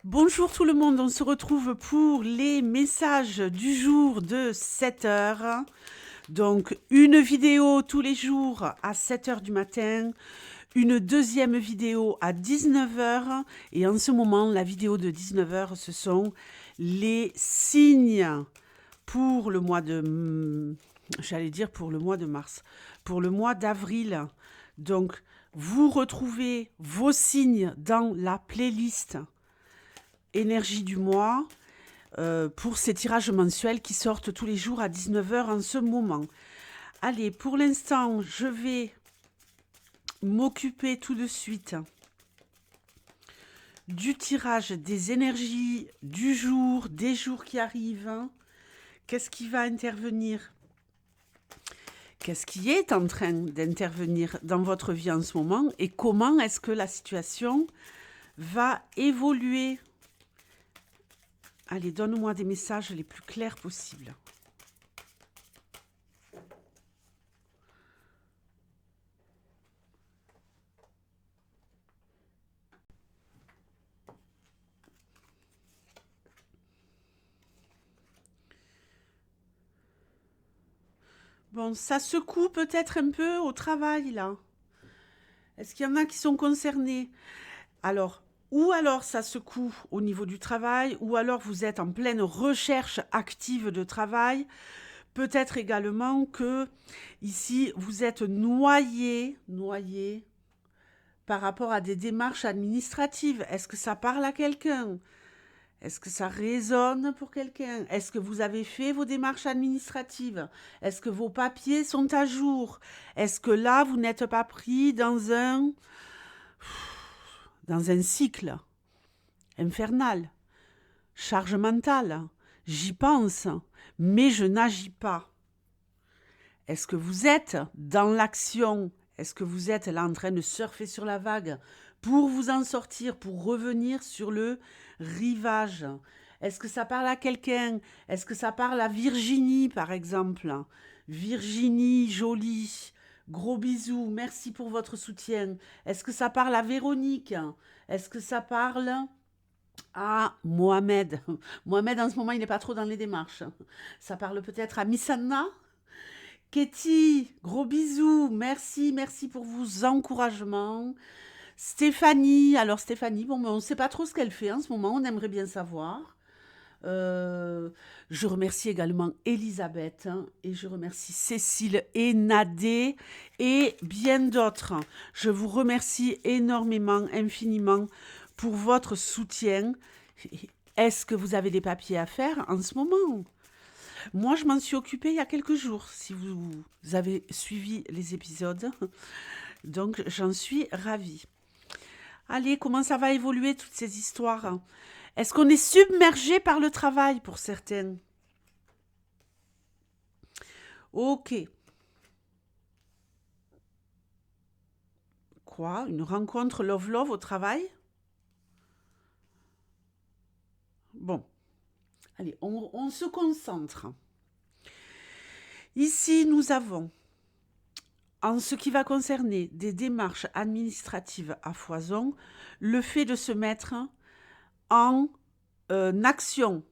Bonjour tout le monde, on se retrouve pour les messages du jour de 7 heures. Donc une vidéo tous les jours à 7 heures du matin, une deuxième vidéo à 19 heures. Et en ce moment, la vidéo de 19 heures, ce sont les signes pour le mois de... J'allais dire pour le mois de mars, pour le mois d'avril. Donc, vous retrouvez vos signes dans la playlist énergie du mois pour ces tirages mensuels qui sortent tous les jours à 19 heures en ce moment. Allez, pour l'instant, je vais m'occuper tout de suite du tirage des énergies du jour, des jours qui arrivent. Qu'est-ce qui va intervenir? Qu'est-ce qui est en train d'intervenir dans votre vie en ce moment et comment est-ce que la situation va évoluer? Allez, donne-moi des messages les plus clairs possibles. Bon, ça secoue peut-être un peu au travail, là. Est-ce qu'il y en a qui sont concernés? Alors, ou alors ça secoue au niveau du travail, ou alors vous êtes en pleine recherche active de travail. Peut-être également que ici, vous êtes noyé par rapport à des démarches administratives. Est-ce que ça parle à quelqu'un? Est-ce que ça résonne pour quelqu'un? Est-ce que vous avez fait vos démarches administratives? Est-ce que vos papiers sont à jour? Est-ce que là, vous n'êtes pas pris dans un cycle infernal, charge mentale? J'y pense, mais je n'agis pas. Est-ce que vous êtes dans l'action? Est-ce que vous êtes là en train de surfer sur la vague pour vous en sortir, pour revenir sur le rivage? Est-ce que ça parle à quelqu'un? Est-ce que ça parle à Virginie, par exemple? Virginie, jolie, gros bisous, merci pour votre soutien. Est-ce que ça parle à Véronique? Est-ce que ça parle à Mohamed? Mohamed, en ce moment, il n'est pas trop dans les démarches. Ça parle peut-être à Miss Anna? Katie, gros bisous, merci pour vos encouragements. Stéphanie, alors Stéphanie, bon, on ne sait pas trop ce qu'elle fait en ce moment, on aimerait bien savoir. Je remercie également Elisabeth et je remercie Cécile et Nadé et bien d'autres. Je vous remercie énormément, infiniment pour votre soutien. Est-ce que vous avez des papiers à faire en ce moment? Moi, je m'en suis occupée il y a quelques jours, si vous avez suivi les épisodes. Donc, j'en suis ravie. Allez, comment ça va évoluer toutes ces histoires? Est-ce qu'on est submergé par le travail pour certains? Ok. Quoi? Une rencontre love-love au travail? Bon. Allez, on se concentre. Ici, nous avons, en ce qui va concerner des démarches administratives à foison, le fait de se mettre en action.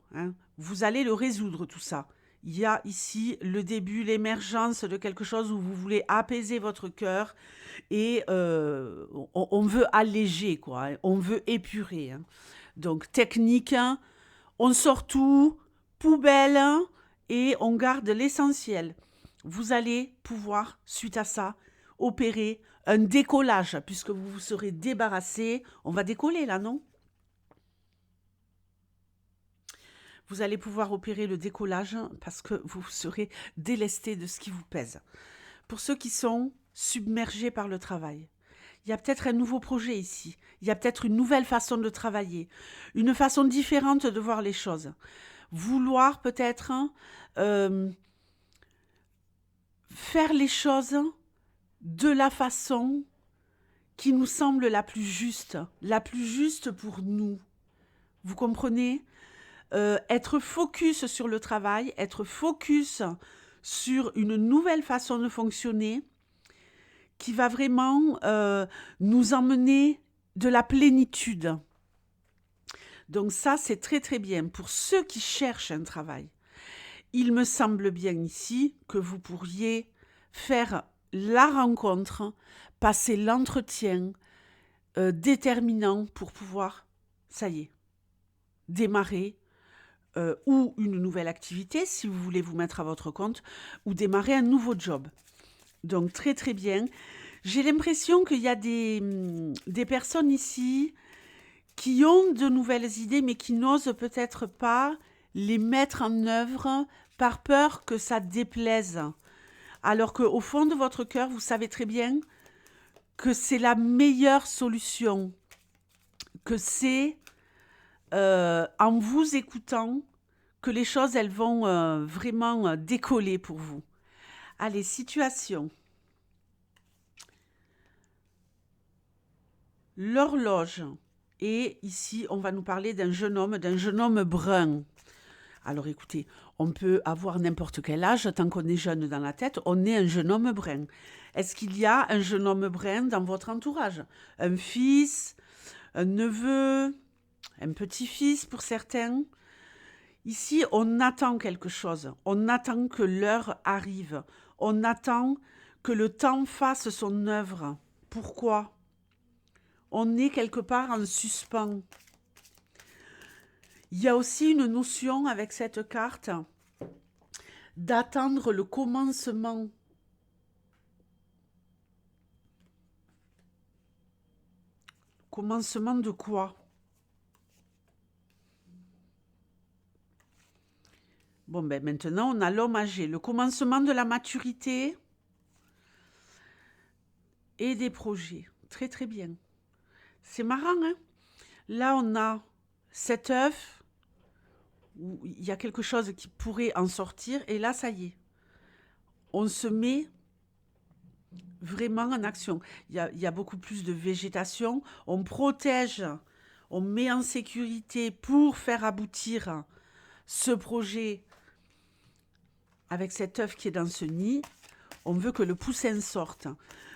Vous allez le résoudre, tout ça. Il y a ici le début, l'émergence de quelque chose où vous voulez apaiser votre cœur et on veut alléger, quoi. On veut épurer. Donc, technique, on sort tout, poubelle et on garde l'essentiel. Vous allez pouvoir, suite à ça, opérer un décollage puisque vous vous serez débarrassé. On va décoller là, non? Vous allez pouvoir opérer le décollage parce que vous serez délesté de ce qui vous pèse. Pour ceux qui sont submergés par le travail, il y a peut-être un nouveau projet ici. Il y a peut-être une nouvelle façon de travailler, une façon différente de voir les choses. Vouloir peut-être faire les choses de la façon qui nous semble la plus juste pour nous. Vous comprenez? Être focus sur le travail, être focus sur une nouvelle façon de fonctionner qui va vraiment nous emmener de la plénitude. Donc ça, c'est très très bien. Pour ceux qui cherchent un travail, il me semble bien ici que vous pourriez faire la rencontre, passer l'entretien déterminant pour pouvoir, ça y est, démarrer ou une nouvelle activité si vous voulez vous mettre à votre compte ou démarrer un nouveau job. Donc très très bien. J'ai l'impression qu'il y a des personnes ici qui ont de nouvelles idées mais qui n'osent peut-être pas les mettre en œuvre par peur que ça déplaise. Alors qu'au fond de votre cœur, vous savez très bien que c'est la meilleure solution, que c'est en vous écoutant que les choses, elles vont vraiment décoller pour vous. Allez, situation. L'horloge. Et ici, on va nous parler d'un jeune homme brun. Alors écoutez, on peut avoir n'importe quel âge, tant qu'on est jeune dans la tête, on est un jeune homme brun. Est-ce qu'il y a un jeune homme brun dans votre entourage? Un fils, un neveu, un petit-fils pour certains? Ici, on attend quelque chose. On attend que l'heure arrive. On attend que le temps fasse son œuvre. Pourquoi? On est quelque part en suspens. Il y a aussi une notion avec cette carte d'attendre le commencement. Commencement de quoi? Bon, ben maintenant, on a l'homme âgé. Le commencement de la maturité et des projets. Très, très bien. C'est marrant, hein? Là, on a cet œuf où il y a quelque chose qui pourrait en sortir. Et là, ça y est. On se met vraiment en action. Il y a beaucoup plus de végétation. On protège, on met en sécurité pour faire aboutir ce projet avec cet œuf qui est dans ce nid. On veut que le poussin sorte.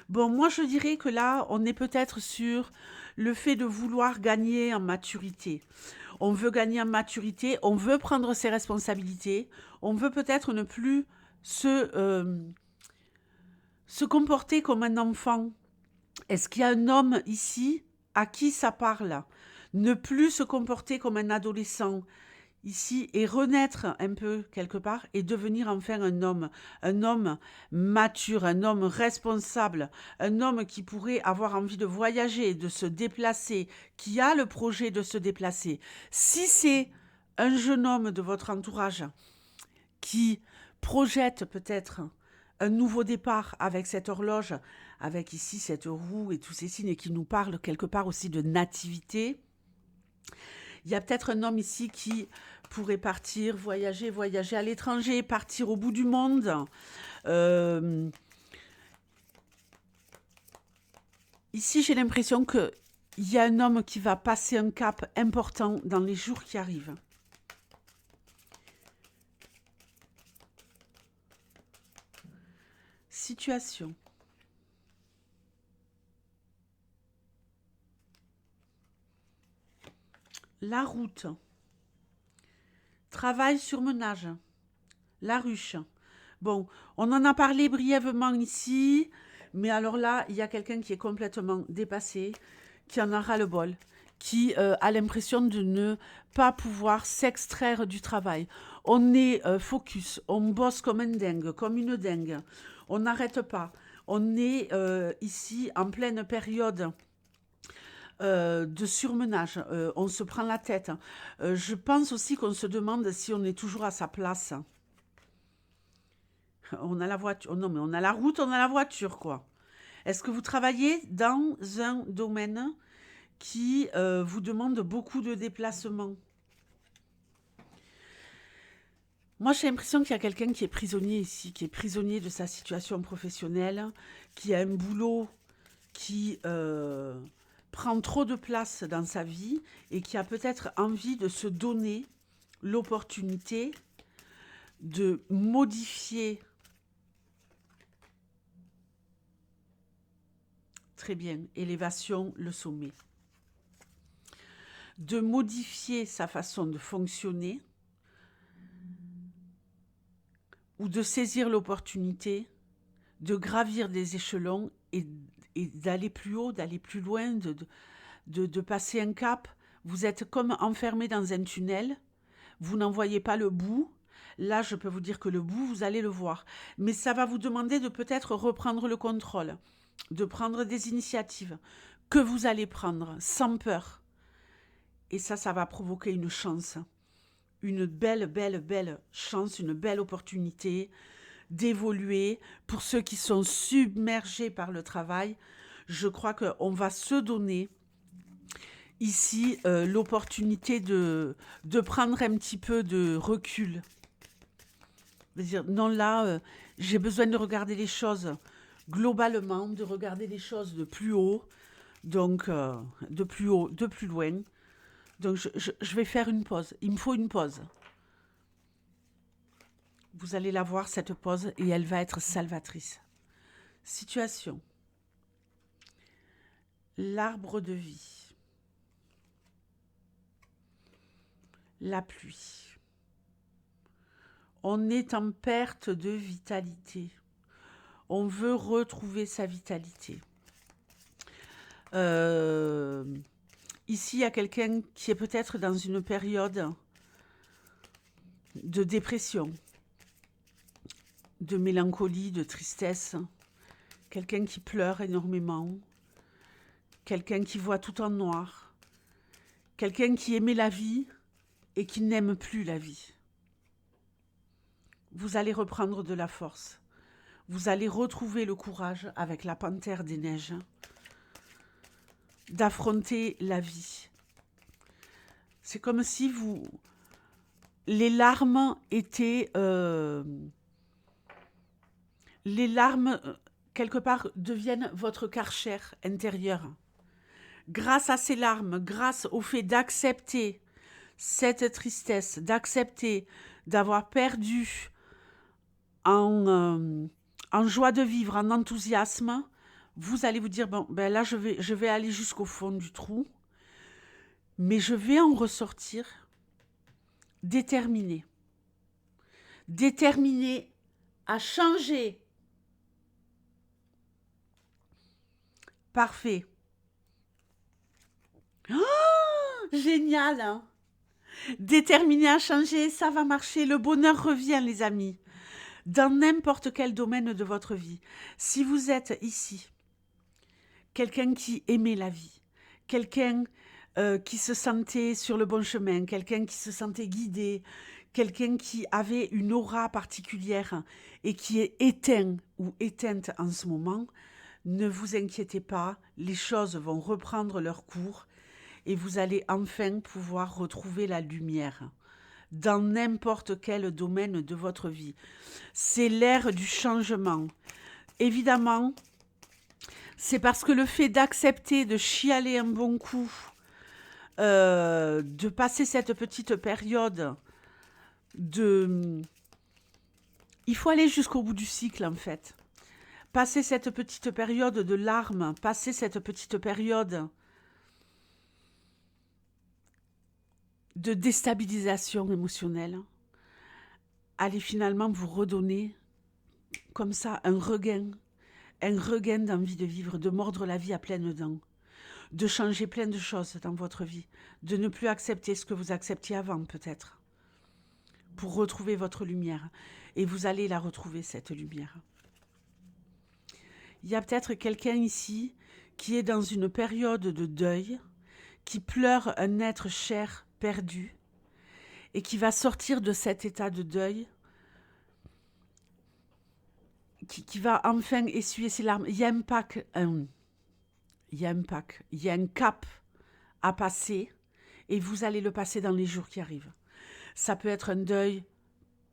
Bon, moi, je dirais que là, on est peut-être sur le fait de vouloir gagner en maturité. On veut gagner en maturité, on veut prendre ses responsabilités, on veut peut-être ne plus se comporter comme un enfant. Est-ce qu'il y a un homme ici à qui ça parle? Ne plus se comporter comme un adolescent ici et renaître un peu quelque part et devenir enfin un homme mature, un homme responsable, un homme qui pourrait avoir envie de voyager, de se déplacer, qui a le projet de se déplacer. Si c'est un jeune homme de votre entourage qui projette peut-être un nouveau départ avec cette horloge, avec ici cette roue et tous ces signes et qui nous parle quelque part aussi de nativité, il y a peut-être un homme ici qui pourrait partir, voyager à l'étranger, partir au bout du monde. Ici, j'ai l'impression qu'il y a un homme qui va passer un cap important dans les jours qui arrivent. Situation. La route. Travail sur menage. La ruche. Bon, on en a parlé brièvement ici, mais alors là, il y a quelqu'un qui est complètement dépassé, qui en a ras-le-bol, qui a l'impression de ne pas pouvoir s'extraire du travail. On est focus, on bosse comme un dingue, comme une dingue. On n'arrête pas. On est ici en pleine période de surmenage. On se prend la tête. Je pense aussi qu'on se demande si on est toujours à sa place. On a la voiture. Oh non, mais on a la route, on a la voiture, quoi. Est-ce que vous travaillez dans un domaine qui vous demande beaucoup de déplacements? Moi, j'ai l'impression qu'il y a quelqu'un qui est prisonnier ici, qui est prisonnier de sa situation professionnelle, qui a un boulot qui prend trop de place dans sa vie et qui a peut-être envie de se donner l'opportunité de modifier. Très bien, élévation, le sommet. de modifier sa façon de fonctionner ou de saisir l'opportunité, de gravir des échelons et d'aller plus haut, d'aller plus loin, de passer un cap. Vous êtes comme enfermé dans un tunnel, vous n'en voyez pas le bout. Là, je peux vous dire que le bout, vous allez le voir. Mais ça va vous demander de peut-être reprendre le contrôle, de prendre des initiatives que vous allez prendre sans peur. Et ça va provoquer une chance, une belle, belle, belle chance, une belle opportunité d'évoluer. Pour ceux qui sont submergés par le travail, je crois qu'on va se donner ici l'opportunité de prendre un petit peu de recul. Dire, non, là, j'ai besoin de regarder les choses globalement, de regarder les choses de plus haut, donc de plus haut, de plus loin. Donc, je vais faire une pause. Il me faut une pause. Vous allez la voir, cette pause, et elle va être salvatrice. Situation. L'arbre de vie. La pluie. On est en perte de vitalité. On veut retrouver sa vitalité. Ici, il y a quelqu'un qui est peut-être dans une période de dépression, de mélancolie, de tristesse. Quelqu'un qui pleure énormément. Quelqu'un qui voit tout en noir. Quelqu'un qui aimait la vie et qui n'aime plus la vie. Vous allez reprendre de la force. Vous allez retrouver le courage avec la panthère des neiges d'affronter la vie. C'est comme si les larmes étaient... les larmes, quelque part, deviennent votre karcher intérieur. Grâce à ces larmes, grâce au fait d'accepter cette tristesse, d'accepter d'avoir perdu en joie de vivre, en enthousiasme, vous allez vous dire, bon, ben là, je vais aller jusqu'au fond du trou, mais je vais en ressortir déterminé. Déterminé à changer. Parfait. Oh, génial, hein? Déterminé à changer, ça va marcher. Le bonheur revient, les amis, dans n'importe quel domaine de votre vie. Si vous êtes ici, quelqu'un qui aimait la vie, quelqu'un qui se sentait sur le bon chemin, quelqu'un qui se sentait guidé, quelqu'un qui avait une aura particulière et qui est éteint ou éteinte en ce moment, ne vous inquiétez pas, les choses vont reprendre leur cours et vous allez enfin pouvoir retrouver la lumière dans n'importe quel domaine de votre vie. C'est l'ère du changement. Évidemment, c'est parce que le fait d'accepter de chialer un bon coup, de passer cette petite période de... Il faut aller jusqu'au bout du cycle, en fait. Passer cette petite période de larmes, passer cette petite période de déstabilisation émotionnelle, allez finalement vous redonner comme ça un regain d'envie de vivre, de mordre la vie à pleines dents, de changer plein de choses dans votre vie, de ne plus accepter ce que vous acceptiez avant peut-être, pour retrouver votre lumière. Et vous allez la retrouver, cette lumière. Il y a peut-être quelqu'un ici qui est dans une période de deuil, qui pleure un être cher perdu et qui va sortir de cet état de deuil, qui va enfin essuyer ses larmes. Il y a un cap à passer et vous allez le passer dans les jours qui arrivent. Ça peut être un deuil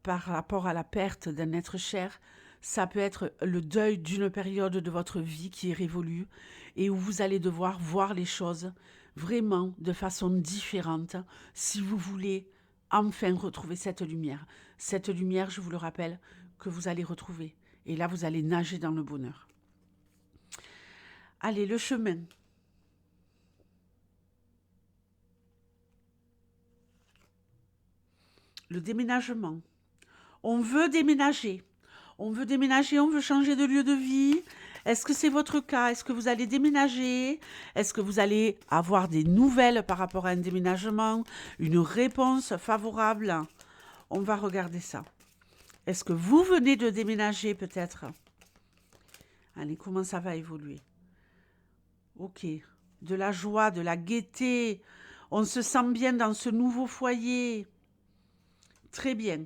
par rapport à la perte d'un être cher, ça peut être le deuil d'une période de votre vie qui est révolue et où vous allez devoir voir les choses vraiment de façon différente si vous voulez enfin retrouver cette lumière. Cette lumière, je vous le rappelle, que vous allez retrouver. Et là, vous allez nager dans le bonheur. Allez, le chemin. le déménagement. On veut déménager. On veut déménager, on veut changer de lieu de vie. Est-ce que c'est votre cas? Est-ce que vous allez déménager? Est-ce que vous allez avoir des nouvelles par rapport à un déménagement? Une réponse favorable? On va regarder ça. Est-ce que vous venez de déménager peut-être? Allez, comment ça va évoluer? Ok. De la joie, de la gaieté. On se sent bien dans ce nouveau foyer. Très bien.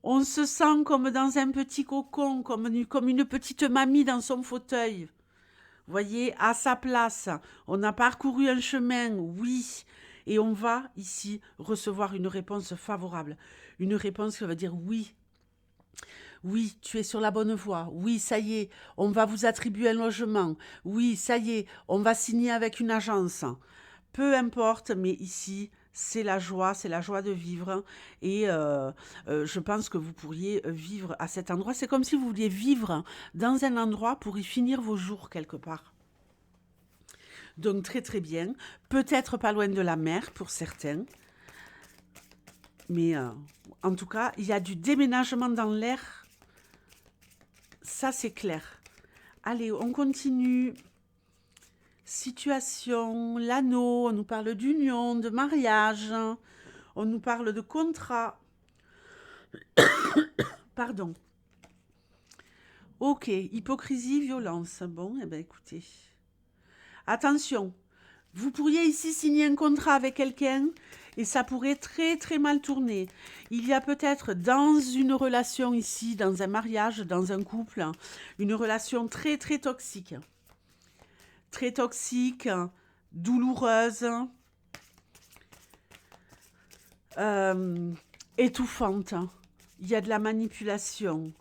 On se sent comme dans un petit cocon, comme une petite mamie dans son fauteuil. Voyez, à sa place. On a parcouru un chemin, oui. Et on va ici recevoir une réponse favorable. Une réponse qui va dire oui. Oui, tu es sur la bonne voie. Oui, ça y est, on va vous attribuer un logement. Oui, ça y est, on va signer avec une agence. Peu importe, mais ici, c'est la joie de vivre. Et je pense que vous pourriez vivre à cet endroit. C'est comme si vous vouliez vivre dans un endroit pour y finir vos jours quelque part. Donc très très bien. Peut-être pas loin de la mer pour certains. Mais en tout cas, il y a du déménagement dans l'air. Ça, c'est clair. Allez, on continue. Situation, l'anneau, on nous parle d'union, de mariage, on nous parle de contrat. Pardon. Ok, hypocrisie, violence. Bon, eh bien écoutez. Attention, vous pourriez ici signer un contrat avec quelqu'un et ça pourrait très très mal tourner. Il y a peut-être dans une relation ici, dans un mariage, dans un couple, une relation très très toxique. Très toxique, douloureuse, étouffante. Il y a de la manipulation.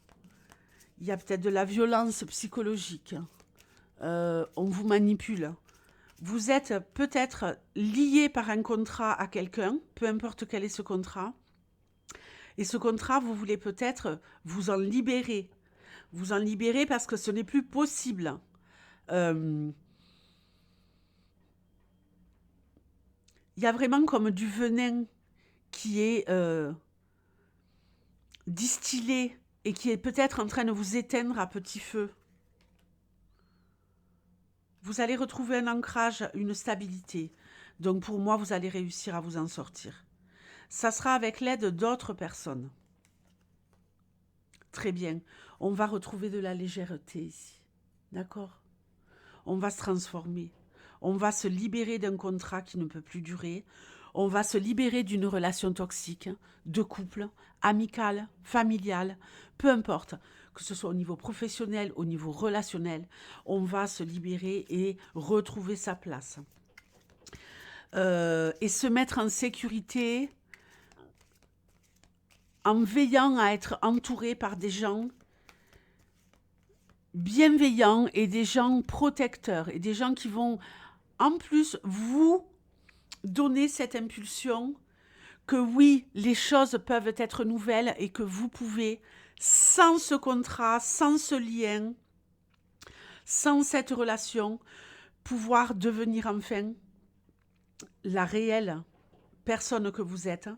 Il y a peut-être de la violence psychologique. On vous manipule. Vous êtes peut-être lié par un contrat à quelqu'un, peu importe quel est ce contrat. Et ce contrat, vous voulez peut-être vous en libérer. Vous en libérer parce que ce n'est plus possible. Il y a vraiment comme du venin qui est distillé et qui est peut-être en train de vous éteindre à petit feu. Vous allez retrouver un ancrage, une stabilité. Donc pour moi, vous allez réussir à vous en sortir. Ça sera avec l'aide d'autres personnes. Très bien. On va retrouver de la légèreté ici. D'accord? On va se transformer. On va se libérer d'un contrat qui ne peut plus durer. On va se libérer d'une relation toxique, de couple, amicale, familiale, peu importe, que ce soit au niveau professionnel, au niveau relationnel, on va se libérer et retrouver sa place. Et se mettre en sécurité en veillant à être entouré par des gens bienveillants et des gens protecteurs et des gens qui vont en plus vous donner cette impulsion que oui, les choses peuvent être nouvelles et que vous pouvez, sans ce contrat, sans ce lien, sans cette relation, pouvoir devenir enfin la réelle personne que vous êtes,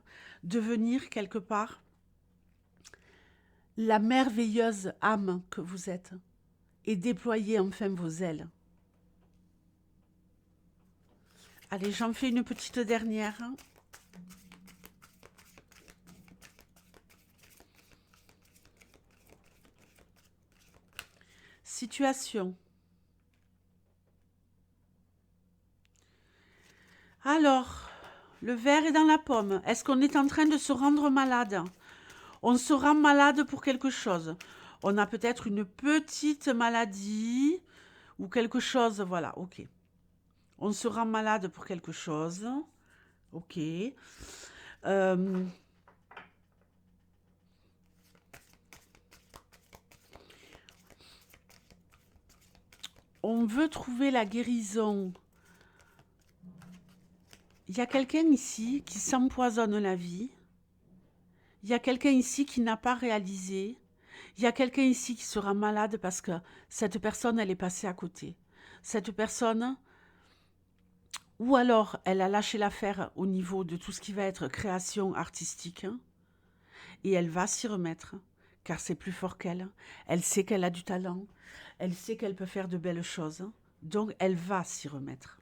devenir quelque part la merveilleuse âme que vous êtes et déployer enfin vos ailes. Allez, j'en fais une petite dernière. Situation. Alors, le verre est dans la pomme. Est-ce qu'on est en train de se rendre malade? On se rend malade pour quelque chose. On a peut-être une petite maladie ou quelque chose. Voilà, ok. On se rend malade pour quelque chose. Ok. On veut trouver la guérison. Il y a quelqu'un ici qui s'empoisonne la vie. Il y a quelqu'un ici qui n'a pas réalisé. Il y a quelqu'un ici qui sera malade parce que cette personne, elle est passée à côté. Cette personne, ou alors elle a lâché l'affaire au niveau de tout ce qui va être création artistique, hein, et elle va s'y remettre, car c'est plus fort qu'elle. Elle sait qu'elle a du talent, elle sait qu'elle peut faire de belles choses, donc elle va s'y remettre.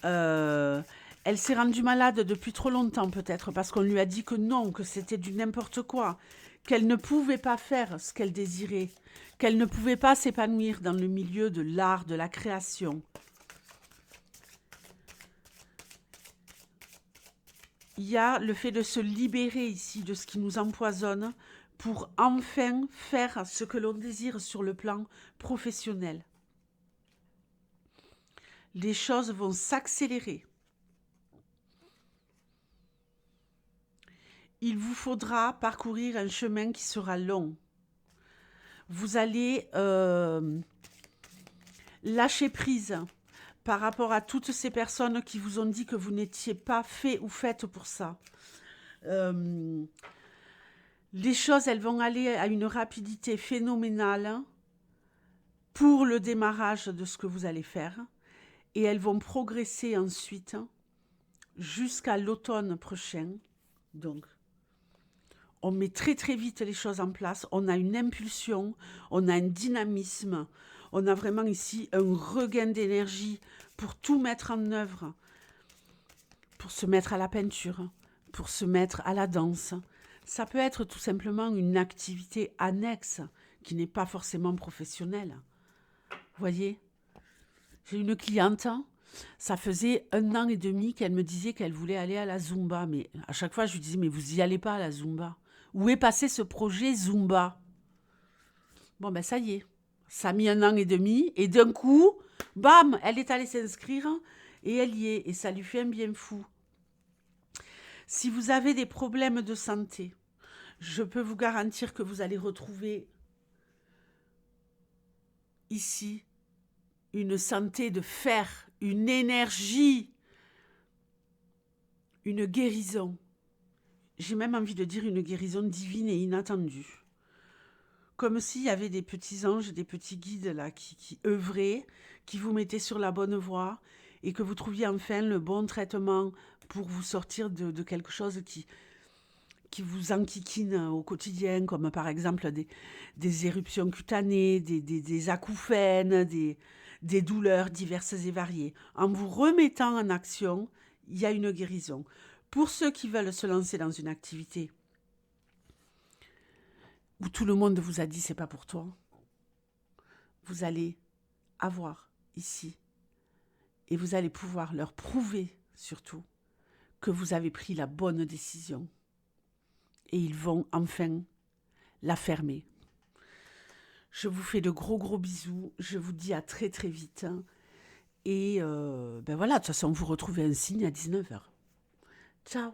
Elle s'est rendue malade depuis trop longtemps peut-être, parce qu'on lui a dit que non, que c'était du n'importe quoi, qu'elle ne pouvait pas faire ce qu'elle désirait, qu'elle ne pouvait pas s'épanouir dans le milieu de l'art, de la création. Il y a le fait de se libérer ici de ce qui nous empoisonne pour enfin faire ce que l'on désire sur le plan professionnel. Les choses vont s'accélérer. Il vous faudra parcourir un chemin qui sera long. Vous allez lâcher prise par rapport à toutes ces personnes qui vous ont dit que vous n'étiez pas fait ou faite pour ça. Les choses, elles vont aller à une rapidité phénoménale pour le démarrage de ce que vous allez faire. Et elles vont progresser ensuite jusqu'à l'automne prochain. Donc, on met très très vite les choses en place. On a une impulsion, on a un dynamisme. On a vraiment ici un regain d'énergie pour tout mettre en œuvre. Pour se mettre à la peinture, pour se mettre à la danse. Ça peut être tout simplement une activité annexe qui n'est pas forcément professionnelle. Vous voyez ? J'ai une cliente, ça faisait 1 an et demi qu'elle me disait qu'elle voulait aller à la Zumba. Mais à chaque fois, je lui disais, mais vous n'y allez pas à la Zumba. Où est passé ce projet Zumba ? Bon, ben ça y est. Ça a mis 1 an et demi. Et d'un coup, bam, elle est allée s'inscrire et elle y est. Et ça lui fait un bien fou. Si vous avez des problèmes de santé, je peux vous garantir que vous allez retrouver ici une santé de fer, une énergie, une guérison. J'ai même envie de dire une guérison divine et inattendue. Comme s'il y avait des petits anges, des petits guides là qui œuvraient, qui vous mettaient sur la bonne voie et que vous trouviez enfin le bon traitement pour vous sortir de quelque chose qui vous enquiquine au quotidien, comme par exemple des éruptions cutanées, des acouphènes, des douleurs diverses et variées. En vous remettant en action, il y a une guérison. Pour ceux qui veulent se lancer dans une activité où tout le monde vous a dit c'est pas pour toi, vous allez avoir ici et vous allez pouvoir leur prouver surtout que vous avez pris la bonne décision. Et ils vont enfin la fermer. Je vous fais de gros bisous. Je vous dis à très très vite. Et ben voilà, de toute façon, vous retrouvez un signe à 19h. Ciao.